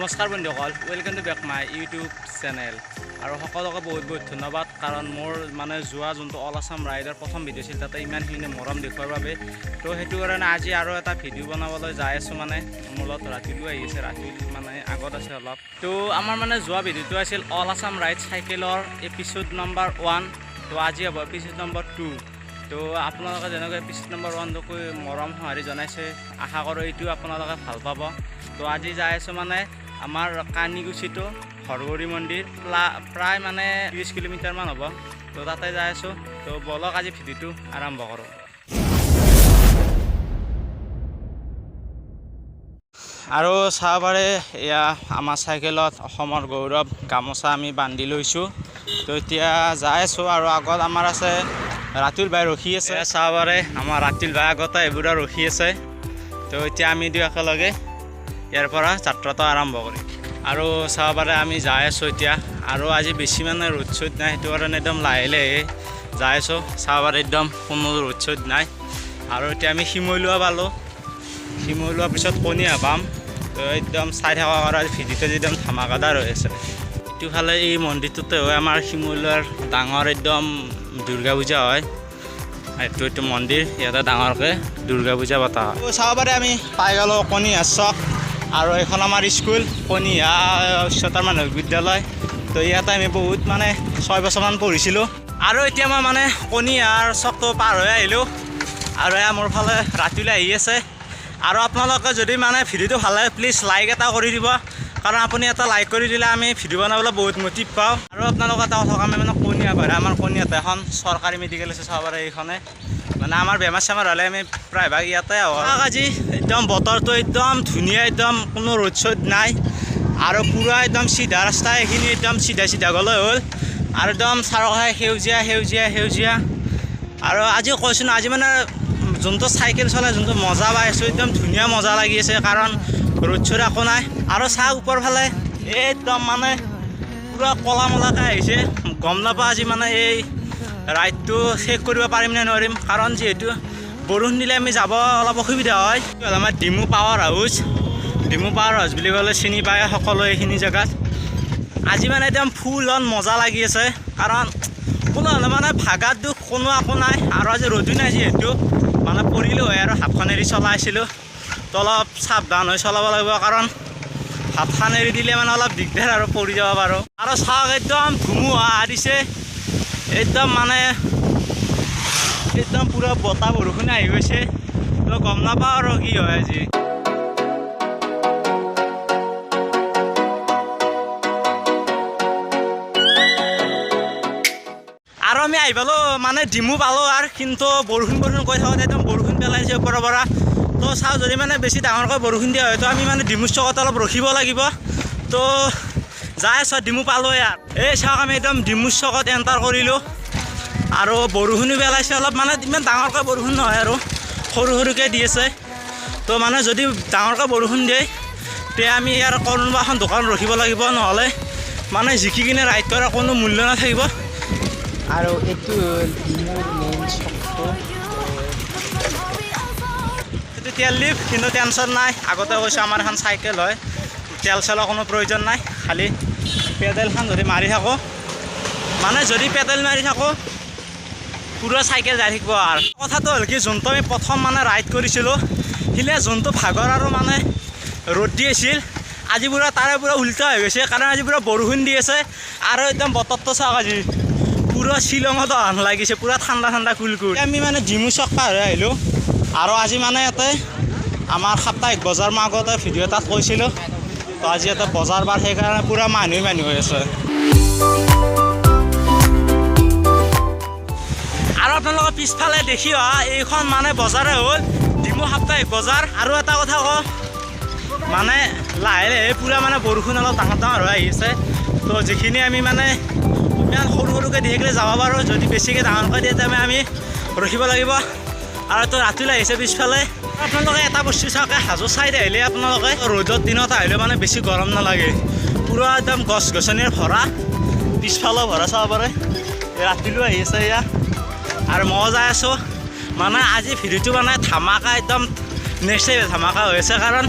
নমস্কাৰ বন্ধুসকল, welcome to back my YouTube channel. আৰু সকলোকে বহুত বহুত ধন্যবাদ, কাৰণ মোৰ মানে যোৱা যোনটো অল আছাম ৰাইডৰ প্ৰথম ভিডিঅ' আছিল তাতে ইমানখিনি মৰম দেখুৱাৰ বাবে। তো সেইটো কাৰণে আজি আৰু এটা ভিডিঅ' বনাবলৈ যাই আছোঁ। মানে মোৰ লগত ৰাতিলৈ আহিছে, ৰাতি মানে আগত আছে অলপ। তো আমাৰ মানে যোৱা ভিডিঅ'টো আছিল অল আছাম ৰাইড চাইকেলৰ এপিছ'ড নম্বৰ 1। তো আজি হ'ব এপিছ'ড নম্বৰ 2। তো আপোনালোকে যেনেকৈ এপিছ'ড নম্বৰ 1কৈ মৰম সঁহাৰি জনাইছে, আশা কৰোঁ এইটো আপোনালোকে ভাল পাব। তো আজি যাই আছোঁ মানে আমাৰ কানিগুচিটো হৰগৌৰী মন্দিৰ, প্ৰায় মানে 30 কিলোমিটাৰমান হ'ব। তো তাতে যাই আছোঁ। তো বলক আজি ভিডিঅ'টো আৰম্ভ কৰোঁ। আৰু চাব পাৰে, এয়া আমাৰ চাইকেলত অসমৰ গৌৰৱ গামোচা আমি বান্ধি লৈছোঁ। তো এতিয়া যাই আছোঁ। আৰু আগত আমাৰ আছে ৰাতুল ভাই ৰখি আছে। চাব পাৰে আমাৰ ৰাতুল ভাই আগতে এইবোৰ ৰখি আছে। তো এতিয়া আমি দুই একেলগে ইয়াৰ পৰা যাত্ৰাটো আৰম্ভ কৰিম। আৰু চাব পাৰে আমি যাই আছোঁ এতিয়া। আৰু আজি বেছি মানে ৰ'দ চ'দ নাই, সেইটো কাৰণে একদম লাহে লাহে যাই আছোঁ। চাব পাৰে একদম কোনো ৰ'দ চ'দ নাই। আৰু এতিয়া আমি শিমলুৱা পালোঁ। শিমলুৱাৰ পিছত কণীয়া পাম। তো একদম চাই থকা কৰা ভিডিঅ'টো একদম ধামাকাদাৰ হৈ আছে। ইটোফালে এই মন্দিৰটোতে হয় আমাৰ শিমলুৱাৰ ডাঙৰ একদম দুৰ্গা পূজা হয়। এইটো মন্দিৰ, ইয়াতে ডাঙৰকৈ দুৰ্গা পূজা পতা হয়। চাব পাৰে আমি পাই গ'লোঁ কণীয়া চক। আৰু এইখন আমাৰ স্কুল কণীয়া উচ্চতৰ মাধ্যমিক বিদ্যালয়। তো ইয়াতে আমি বহুত মানে 6 বছৰমান পঢ়িছিলোঁ। আৰু এতিয়া মই মানে কণীয়াৰ চকটো পাৰ হৈ আহিলোঁ। আৰু এয়া মোৰ ফালে ৰাতিলৈ আহি আছে। আৰু আপোনালোকে যদি মানে ভিডিঅ'টো ভাল লাগে প্লিজ লাইক এটা কৰি দিব, কাৰণ আপুনি এটা লাইক কৰি দিলে আমি ভিডিঅ' বনাবলৈ বহুত মটিভ পাওঁ। আৰু আপোনালোকে এটা কথা, আমি মানে কণীয়া পাৰা আমাৰ কণীয়াতে এখন চৰকাৰী মেডিকেল আছে, চাব পাৰে এইখনে। মানে আমাৰ বেমাৰ চেমাৰ হ'লে আমি প্ৰায়ভাগ ইয়াতে আহোঁ। আজি একদম বতৰটো একদম ধুনীয়া, একদম কোনো ৰ'দ চ'দ নাই। আৰু পূৰা একদম চিধা ৰাস্তা, এইখিনি একদম চিধা চিধা গ'লে হ'ল। আৰু একদম চাৰিওকাষে সেউজীয়া সেউজীয়া সেউজীয়া। আৰু আজি কৈছোঁ ন, আজি মানে যোনটো চাইকেল চলাই যোনটো মজা পাই আছোঁ, একদম ধুনীয়া মজা লাগি আছে, কাৰণ ৰ'দ চ'দ একো নাই। আৰু চাহ ওপৰ ফালে একদম মানে পূৰা ক'লা মলাকৈ আহিছে। গম নাপাওঁ আজি মানে এই ৰাইডটো শেষ কৰিব পাৰিম নে নোৱাৰিম, কাৰণ যিহেতু বৰষুণ দিলে আমি যাব অলপ অসুবিধা হয়। আমাৰ DEMU power house, DEMU power house বুলি ক'লে চিনি পায় সকলোৱে এইখিনি জেগাত। আজি মানে একদম ফুল অন মজা লাগি আছে, কাৰণ কোনো হ'লে মানে ভাগাত দুখ কোনো একো নাই। আৰু আজি ৰ'দো নাই, যিহেতু মানে পৰিলোঁ হয় আৰু হাতখন এৰি চলাইছিলোঁ। তো অলপ সাৱধান হৈ চলাব লাগিব, কাৰণ হাতখন এৰি দিলে মানে অলপ দিগদাৰ আৰু পৰি যাব পাৰোঁ। আৰু চাওক একদম ধুমুহা দিছে, একদম মানে একদম পূৰা বতাহ বৰষুণ আহি গৈছে। তো গম নাপাওঁ আৰু কি হয় আজি। আৰু আমি আহি পালোঁ মানে ডিমু পালোঁ, আৰু কিন্তু বৰষুণ কৈ থাকোঁতে একদম বৰষুণ পেলাইছে ওপৰৰ পৰা। তো চাওঁ যদি মানে বেছি ডাঙৰকৈ বৰষুণ দিয়া হয়, তো আমি মানে ডিমুৰ চকত অলপ ৰখিব লাগিব। তো যাই আছোঁ, ডিমু পালোঁ ইয়াত। এই চাওক আমি একদম ডিমুৰ চকত এণ্টাৰ কৰিলোঁ। আৰু বৰষুণো পেলাইছে অলপ, মানে ইমান ডাঙৰকৈ বৰষুণ নহয় আৰু সৰু সৰুকৈ দি আছে। তো মানে যদি ডাঙৰকৈ বৰষুণ দিয়ে, তে আমি ইয়াৰ কোনোবা এখন দোকান ৰখিব লাগিব, নহ'লে মানে জিকি কিনে ৰাইড কৰাৰ কোনো মূল্য নাথাকিব। আৰু এইটো ডিমুৰ মেইন চকটো। এইটো তেল লিফ, কিন্তু টেনশ্যন নাই। আগতে কৈছোঁ আমাৰ এখন চাইকেল হয়, তেল চেলৰ কোনো প্ৰয়োজন নাই। খালি পেডেলখন যদি মাৰি থাকোঁ, মানে যদি পেডেল মাৰি থাকোঁ পূৰা চাইকেল যাই থাকিব। আৰু কথাটো হ'ল কি, যোনটো আমি প্ৰথম মানে ৰাইড কৰিছিলোঁ, সিলে যোনটো ভাগৰ আৰু মানে ৰ'দ দি আছিল, আজি পূৰা তাৰে পূৰা উল্টা হৈ গৈছে, কাৰণ আজি পূৰা বৰষুণ দি আছে। আৰু একদম বতৰটো চাওক, আজি পূৰা শ্বিলঙত অহা লাগিছে, পূৰা ঠাণ্ডা ঠাণ্ডা কুলকুল। আমি মানে ডিমু চক পাৰ হৈ আহিলোঁ। আৰু আজি মানে ইয়াতে আমাৰ সাপ্তাহিক বজাৰ, মই আগতে ভিডিঅ' এটাত কৈছিলোঁ। তো আজি ইয়াতে বজাৰ বাৰ, সেইকাৰণে পূৰা মানুহ হৈ আছে। আৰু আপোনালোকে পিছফালে দেখি অহা এইখন মানে বজাৰে হ'ল ডিমু সাপ্তাহিক বজাৰ। আৰু এটা কথা কওঁ, মানে লাহে লাহে পূৰা মানে বৰষুণ অলপ ডাঙৰ ডাঙৰ হৈ আহিছে। তো যিখিনি আমি মানে ইমান সৰু সৰুকৈ দি থাকিলে যাব পাৰোঁ, যদি বেছিকৈ ডাঙৰকৈ দিয়ে তেতিয়াহ'লে আমি ৰখিব লাগিব। আৰু তো ৰাতিলৈ আহিছে পিছফালে। আপোনালোকে এটা বস্তু চাওক, হাজো চাইড আহিলে আপোনালোকে ৰ'দৰ দিনত আহিলে মানে বেছি গৰম নালাগে, পূৰা একদম গছ গছনিৰ ভৰা, পিছফালেও ভৰা চাব পাৰে। ৰাতিলৈ আহি আছে এয়া। আৰু মই যাই আছোঁ, মানে আজি ভিডিঅ'টো মানে ধামাকা, একদম নেক্সট ধামাকা হৈ আছে, কাৰণ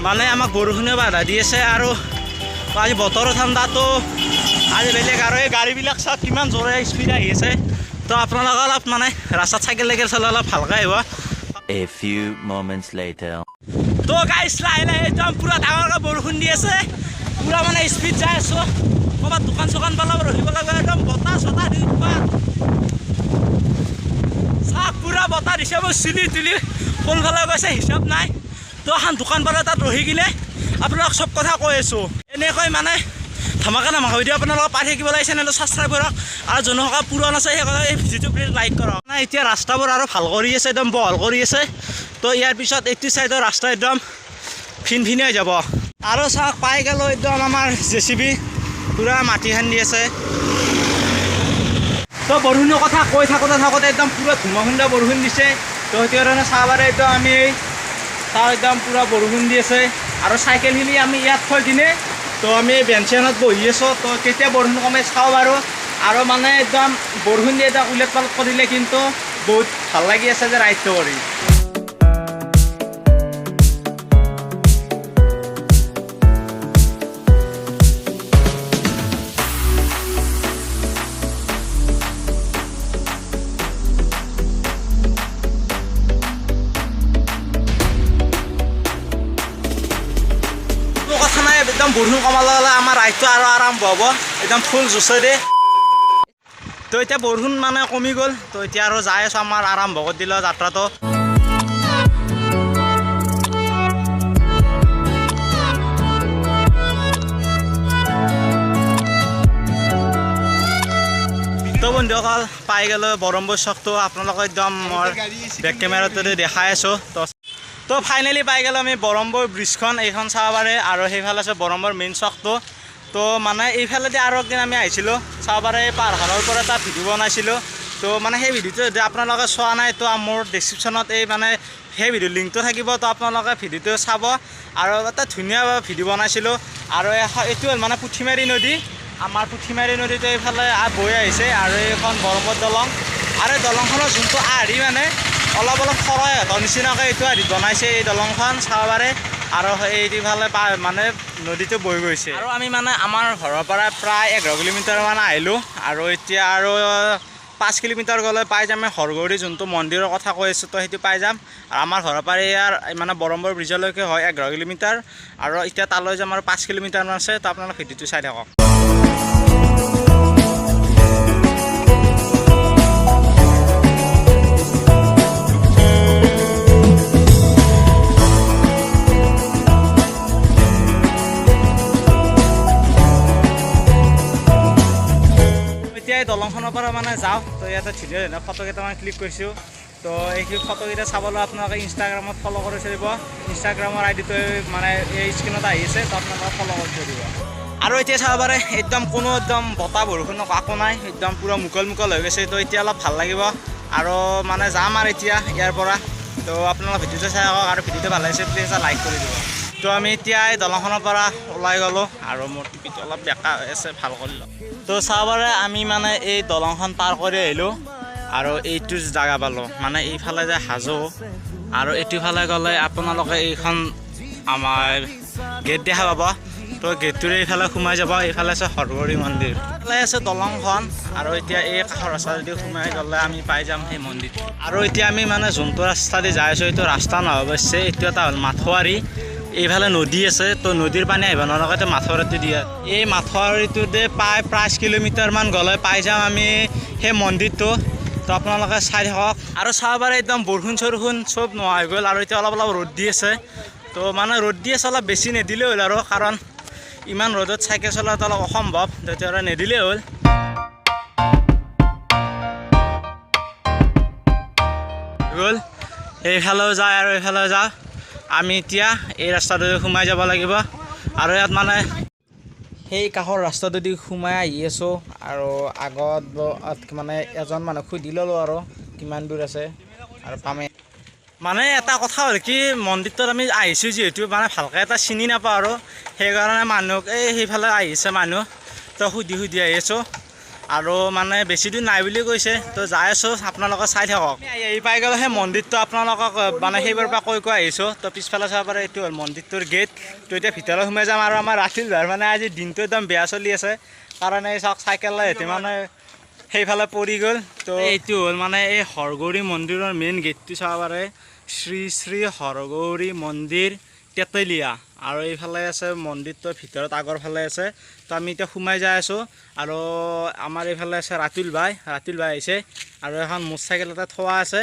মানে আমাক বৰষুণে বাধা দি আছে আৰু আজি বতৰো ঠাণ্ডা তো আজি বেলেগ আৰু এই গাড়ীবিলাক চাওক কিমান জোৰে স্পীড আহি আছে তো আপোনালোকে অলপ মানে ৰাস্তাত চাইকেল চলালে অলপ ভালকৈ আহিব A few moments later. তো গাইছ লাহে লাহে একদম পুৰা ডাঙৰকৈ বৰষুণ দি আছে পুৰা মানে স্পীড যাই আছোঁ ক'ৰবাত দোকান চোকান পালে ৰখিব লাগিব একদম বতাহ চতাহ দি চাওক পুৰা বতাহ দিছে মোৰ চুলি তুলি কোনফালে গৈছে হিচাপ নাই তো এখন দোকান পালে তাত ৰখি কিনে আপোনালোক চব কথা কৈ আছোঁ এনেকৈ মানে ধমাকা ধমাকা ভিডিঅ' আপোনালোকক পাই থাকিব লাগে চেনেলটো ছাবস্ক্ৰাইব কৰক আৰু যোনসকল পুৰণ আছে সেইসকলে এই ভিডিঅ'টো প্লিজ লাইক কৰক নাই এতিয়া ৰাস্তাবোৰ আৰু ভাল কৰি আছে একদম বহল কৰি আছে তো ইয়াৰ পিছত এইটো চাইডৰ ৰাস্তা একদম ফিনফিনি হৈ যাব আৰু চাওক পাই গ'লোঁ একদম আমাৰ JCB পুৰা মাটি খান্দি আছে তো বৰষুণৰ কথা কৈ থাকোঁতে একদম পুৰা ধুমা বৰষুণ দিছে তো সেইটো কাৰণে চাহ পাৰে একদম আমি চাহ একদম পুৰা বৰষুণ দি আছে আৰু চাইকেলখিনি আমি ইয়াত থৈ কিনে তো আমি বেঞ্চেনত বহি আছোঁ তো কেতিয়া বৰষুণ কমে চাওঁ বাৰু আৰু মানে একদম বৰষুণ দিয়ে এটা উলট পালট কৰিলে কিন্তু বহুত ভাল লাগি আছে যে ৰাইডটো কৰি কথা নাই একদম বৰষুণ কমালে হ'লে আমাৰ ৰাইডটো আৰু আৰম্ভ হ'ব একদম ফুল জোচেৰে তো এতিয়া বৰষুণ মানে কমি গ'ল তো এতিয়া আৰু যাই আছোঁ আমাৰ আৰম্ভ কৰি দিলে যাত্ৰাটো তো বন্ধুসকল পাই গ'লোঁ বৰম্বৰ চকটো আপোনালোকে একদম মোৰ বেক কেমেৰাটোতে দেখাই আছোঁ তো ফাইনেলি পাই গ'লোঁ আমি বৰম্বৰ ব্ৰিজখন এইখন চাব পাৰে আৰু সেইফালে আছে বৰম্বৰ মেইন চকটো তো মানে এইফালেদি আৰু একদিন আমি আহিছিলোঁ চাব পাৰে এই পাহাৰৰ পৰা এটা ভিডিঅ' বনাইছিলোঁ তো মানে সেই ভিডিঅ'টো যদি আপোনালোকে চোৱা নাই তো মোৰ ডেছক্ৰিপশ্যনত এই মানে সেই ভিডিঅ' লিংকটো থাকিব তো আপোনালোকে ভিডিঅ'টো চাব আৰু এটা ধুনীয়া ভিডিঅ' বনাইছিলোঁ আৰু এইটো হ'ল মানে পুঠিমাৰী নদী আমাৰ পুঠিমাৰী নদীটো এইফালে বৈ আহিছে আৰু এইখন বৰম্বৰ দলং আৰু এই দলংখনৰ যোনটো আৰ্হি মানে অলপ খৰাই সিহঁতৰ নিচিনাকৈ এইটো আৰ্হি বনাইছে এই দলংখন চাব পাৰে আৰু এইফালে মানে নদীটো বৈ গৈছে আৰু আমি মানে আমাৰ ঘৰৰ পৰা প্ৰায় 11 কিলোমিটাৰমান আহিলোঁ আৰু এতিয়া আৰু 5 কিলোমিটাৰ গ'লে পাই যাম আমি হৰগৌৰী যোনটো মন্দিৰৰ কথা কৈ আছোঁ তো সেইটো পাই যাম আৰু আমাৰ ঘৰৰ পৰা ইয়াৰ মানে বৰম্বৰ ব্ৰিজলৈকে হয় 11 কিলোমিটাৰ আৰু এতিয়া তালৈ যাম আৰু 5 কিলোমিটাৰমান আছে তো আপোনালোকে ভিডিঅ'টো চাই থাকক দলংখনৰ পৰা মানে যাওঁ তো ইয়াতে ধুনীয়া ধুনীয়া ফটো কেইটামান ক্লিক কৰিছোঁ তো এইখিনি ফটোকেইটা চাবলৈ আপোনালোকে ইনষ্টাগ্ৰামত ফ'ল' কৰি থৈ দিব ইনষ্টাগ্ৰামৰ আইডিটো মানে এই স্ক্ৰীণত আহি আছে তো আপোনালোকে ফ'ল' কৰি থৈ দিব আৰু এতিয়া চাব পাৰে একদম কোনো একদম বতাহ বৰষুণ একো নাই একদম পূৰা মুকল হৈ গৈছে তো এতিয়া অলপ ভাল লাগিব আৰু মানে যাম আৰু এতিয়া ইয়াৰ পৰা তো আপোনালোকে ভিডিঅ'টো চাই থাকক আৰু ভিডিঅ'টো ভাল লাগিছে প্লিজ এটা লাইক কৰি দিব তো আমি এতিয়া এই দলংখনৰ পৰা ওলাই গ'লোঁ আৰু মোৰ টিপিটো অলপ বেকা হৈ আছে ভাল কৰিলোঁ তো চাব পাৰে আমি মানে এই দলংখন পাৰ কৰি আহিলোঁ আৰু এইটো জেগা পালোঁ মানে এইফালে যে হাজো আৰু এইটোফালে গ'লে আপোনালোকে এইখন আমাৰ গেট দেখা পাব তো গেটটোৰে এইফালে সোমাই যাব এইফালে আছে হৰগৌৰী মন্দিৰ এইফালে আছে দলংখন আৰু এতিয়া এই কাষৰ ৰাস্তাদি সোমাই গ'লে আমি পাই যাম সেই মন্দিৰ আৰু এতিয়া আমি মানে যোনটো ৰাস্তা দি যাই আছোঁ এইটো ৰাস্তা নহয় অৱশ্যে এইটো এটা হ'ল মাথোৱাৰী এইফালে নদী আছে তো নদীৰ পানী আহিব নোৱাৰাকৈ মাথোৱাৰীটো দিয়া এই মাথোৱাৰীটোতে প্ৰায় 5 কিলোমিটাৰমান গ'লে পাই যাম আমি সেই মন্দিৰটো তো আপোনালোকে চাই থাকক আৰু চাব পাৰে একদম বৰষুণ চৰষুণ চব নোহোৱা হৈ গ'ল আৰু এতিয়া অলপ ৰ'দ দি আছে তো মানে ৰ'দ দি আছে অলপ বেছি নিদিলেই হ'ল আৰু কাৰণ ইমান ৰ'দত চাইকেল চলোৱাটো অলপ অসম্ভৱ তেতিয়াহ'লে নিদিলেই হ'ল গ'ল এইফালেও যায় আৰু এইফালেও যাওঁ আমি এতিয়া এই ৰাস্তাটোদি সোমাই যাব লাগিব আৰু ইয়াত মানে সেই কাষৰ ৰাস্তাটোদি সোমাই আহি আছোঁ আৰু আগত মানে এজন মানুহ সুধি ল'লোঁ আৰু কিমান দূৰ আছে আৰু পামে মানে এটা কথা হ'ল কি মন্দিৰটোত আমি আহিছোঁ যিহেতু মানে ভালকৈ এটা চিনি নাপাওঁ আৰু সেইকাৰণে মানুহক এই সেইফালে আহিছে মানুহ তো সুধি আহি আছোঁ আৰু মানে বেছি দিন নাই বুলি কৈছে তো যাই আছোঁ আপোনালোকে চাই থাকক এই পাই গ'লে সেই মন্দিৰটো আপোনালোকক মানে সেইবাৰ পৰা কৈ আহিছোঁ তো পিছফালে চাব পাৰে এইটো হ'ল মন্দিৰটোৰ গেট তো এতিয়া ভিতৰত সোমাই যাম আৰু আমাৰ ৰাতিৰ ভাৰ মানে আজি দিনটো একদম বেয়া চলি আছে কাৰণ এই চাওক চাইকেল লৈ মানে সেইফালে পৰি গ'ল তো এইটো হ'ল মানে এই হৰগৌৰী মন্দিৰৰ মেইন গেটটো চাব পাৰে শ্ৰী শ্ৰী হৰগৌৰী মন্দিৰ তেতেলীয়া আৰু এইফালে আছে মন্দিৰটোৰ ভিতৰত আগৰ ফালে আছে তো আমি এতিয়া সোমাই যাই আছোঁ আৰু আমাৰ এইফালে আছে ৰাতুল ভাই আহিছে আৰু এখন মটৰচাইকেল এটা থোৱা আছে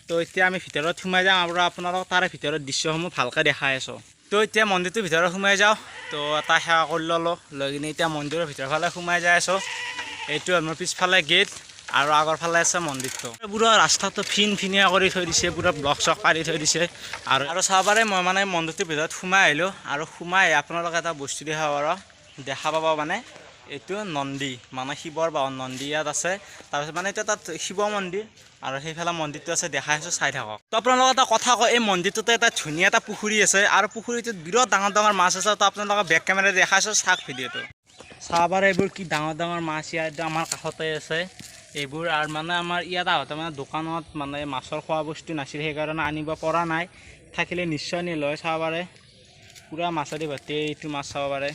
তো এতিয়া আমি ভিতৰত সোমাই যাম আৰু আপোনালোকক তাৰে ভিতৰত দৃশ্যসমূহ ভালকৈ দেখাই আছোঁ তো এতিয়া মন্দিৰটোৰ ভিতৰত সোমাই যাওঁ তো এটা সেৱা কৰি ল'লোঁ লৈ কিনে এতিয়া মন্দিৰৰ ভিতৰৰ ফালে সোমাই যাই আছোঁ এইটো আমাৰ পিছফালে গেট আৰু আগৰ ফালে আছে মন্দিৰটো পুৰা ৰাস্তাটো ফিনফিনীয়া কৰি থৈ দিছে পুৰা ব্লক চক পাৰি থৈ দিছে আৰু চাব পাৰে মই মানে মন্দিৰটোৰ ভিতৰত সোমাই আহিলোঁ আৰু সোমাই আপোনালোকে এটা বস্তু দেখা পাব মানে এইটো নন্দী মানে শিৱৰ বাহন নন্দী ইয়াত আছে তাৰপিছত মানে এতিয়া তাত শিৱ মন্দিৰ আৰু সেইফালে মন্দিৰটো আছে দেখাই আছোঁ চাই থাকক তো আপোনালোকে এটা কথা কয় এই মন্দিৰটোতে এটা ধুনীয়া এটা পুখুৰী আছে আৰু পুখুৰীটোত বিৰাট ডাঙৰ ডাঙৰ মাছ আছে তো আপোনালোকে বেক কেমেৰা দেখাইছোঁ চাওক ভিডিঅ'টো চাব পাৰে এইবোৰ কি ডাঙৰ ডাঙৰ মাছ ইয়াত আমাৰ কাষতে আছে এইবোৰ আৰু মানে আমাৰ ইয়াত আহোঁতে মানে দোকানত মানে মাছৰ খোৱা বস্তু নাছিল সেইকাৰণে আনিব পৰা নাই থাকিলে নিশ্চয় নিল হয় চাব পাৰে পুৰা মাছেদি ভৰ্তি এইটো মাছ চাব পাৰে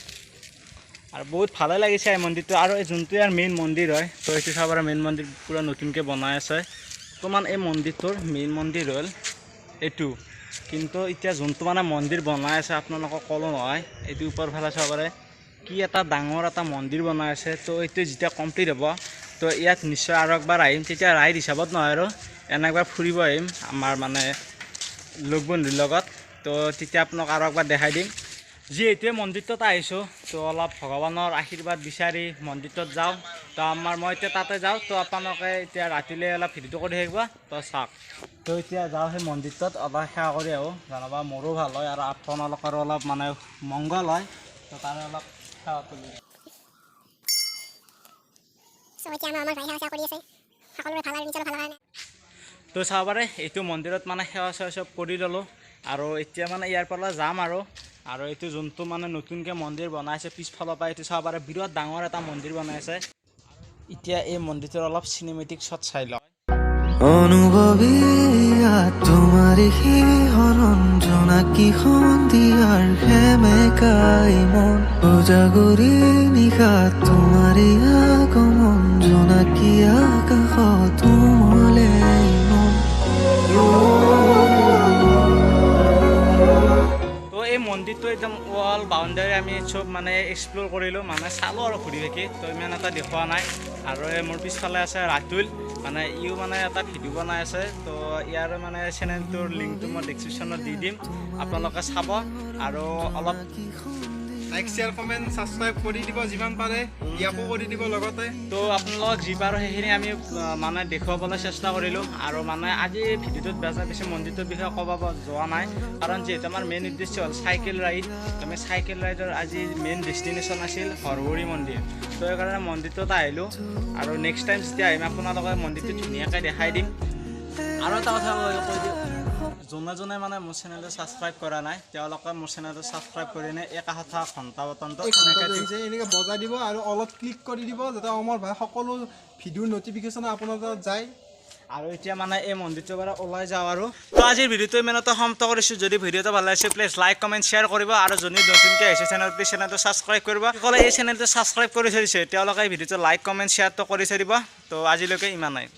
আৰু বহুত ভালে লাগিছে এই মন্দিৰটো আৰু এই যোনটো ইয়াৰ মেইন মন্দিৰ হয় তো এইটো চাব পাৰে মেইন মন্দিৰ পুৰা নতুনকৈ বনাই আছে বৰ্তমান এই মন্দিৰটোৰ মেইন মন্দিৰ হ'ল এইটো কিন্তু এতিয়া যোনটো মানে মন্দিৰ বনাই আছে আপোনালোকক ক'লোঁ নহয় এইটো ওপৰ ফালে চাব পাৰে কি এটা ডাঙৰ এটা মন্দিৰ বনাই আছে তো এইটো যেতিয়া কমপ্লিট হ'ব তো ইয়াত নিশ্চয় আৰু একবাৰ আহিম তেতিয়া ৰাইড হিচাপত নহয় আৰু এনে একবাৰ ফুৰিব আহিম আমাৰ মানে লগ বন্ধুৰ লগত তো তেতিয়া আপোনাক আৰু একবাৰ দেখাই দিম যিহেতুৱে মন্দিৰটোত আহিছোঁ তো অলপ ভগৱানৰ আশীৰ্বাদ বিচাৰি মন্দিৰটোত যাওঁ তো মই এতিয়া তাতে যাওঁ তো আপোনালোকে এতিয়া ৰাতিলৈ অলপ ভিডিঅ'টো কৰি থাকিব তো চাওক তো এতিয়া যাওঁ সেই মন্দিৰটোত অলপ সেৱা কৰি আহোঁ জনাবা মোৰো ভাল হয় আৰু আপোনালোকৰো অলপ মানে মংগল হয় তো তাৰে অলপ সেৱা কৰি তো চাব পাৰে এইটো মন্দিৰত মানে সেৱা চেৱা চব কৰি ল'লোঁ আৰু এতিয়া মানে ইয়াৰ পৰা যাম আৰু এইটো যোনটো মানে নতুনকৈ মন্দিৰ বনাইছে পিছফালৰ পৰা এইটো চাব পাৰে বিৰাট ডাঙৰ এটা মন্দিৰ বনাইছে এতিয়া এই মন্দিৰটোৰ অলপ চিনেমেটিক শ্বট চাই লওঁ অনুভৱী তোমাৰে শিহৰণ জোনাকী সন্ধিয়াৰ সেমেকাই মন উজাগৰি নিশা তোমাৰে আগমন জোনাকী আকাশত উমলে মন এই মন্দিৰটো একদম ৱাল বাউণ্ডাৰী আমি চব মানে এক্সপ্ল'ৰ কৰিলোঁ মানে চালোঁ আৰু ঘূৰি থাকি তো ইমান এটা দেখুওৱা নাই আৰু মোৰ পিছফালে আছে ৰাতুল মানে ইও মানে এটা ভিডিঅ' বনাই আছে তো ইয়াৰ মানে চেনেলটোৰ লিংকটো মই ডেছক্ৰিপশ্যনত দি দিম আপোনালোকে চাব আৰু অলপ লাইক শ্বেয়াৰ কমেণ্ট ছাবস্ক্ৰাইব কৰি দিব যিমান পাৰে ইয়াকো কৰি দিব লগতে তো আপোনালোকক যি পাৰোঁ সেইখিনি আমি মানে দেখুৱাবলৈ চেষ্টা কৰিলোঁ আৰু মানে আজি ভিডিঅ'টোত বেছি মন্দিৰটোৰ বিষয়ে ক'ব যোৱা নাই কাৰণ যিহেতু আমাৰ মেইন উদ্দেশ্য হ'ল চাইকেল ৰাইড আমি চাইকেল ৰাইডৰ আজি মেইন ডেষ্টিনেশ্যন আছিল হৰগৌৰী মন্দিৰ তো সেইকাৰণে মন্দিৰটোত আহিলোঁ আৰু নেক্সট টাইম যেতিয়া আহিম আপোনালোকে মন্দিৰটো ধুনীয়াকৈ দেখাই দিম আৰু এটা কথা কৈ দিওঁ যোনে মানে মোৰ চেনেলটো ছাবস্ক্ৰাইব কৰা নাই তেওঁলোকে মোৰ চেনেলটো ছাবস্ক্ৰাইব কৰি নে এই কাষত থকা ঘণ্টা বটনটো এনেকৈ বজাই দিব আৰু অলপ ক্লিক কৰি দিব যাতে আমাৰ ভাই সকলো ভিডিঅ'ৰ নটিফিকেশ্যন আপোনাৰ তাত যায় আৰু এতিয়া মানে এই মন্দিৰটোৰ পৰা ওলাই যাওঁ আৰু তো আজিৰ ভিডিঅ'টো ইমানতে সমাপ্ত কৰিছোঁ যদি ভিডিঅ'টো ভাল লাগিছে প্লিজ লাইক কমেণ্ট শ্বেয়াৰ কৰিব আৰু যদি নতুনকৈ আহিছে চেনেলটো ছাবস্ক্ৰাইব কৰিব সকলোৱে এই চেনেলটো ছাবস্ক্ৰাইব কৰি থৈ দিছে তেওঁলোকে এই ভিডিঅ'টো লাইক কমেণ্ট শ্বেয়াৰটো কৰি থৈ দিব তো আজিলৈকে ইমানেই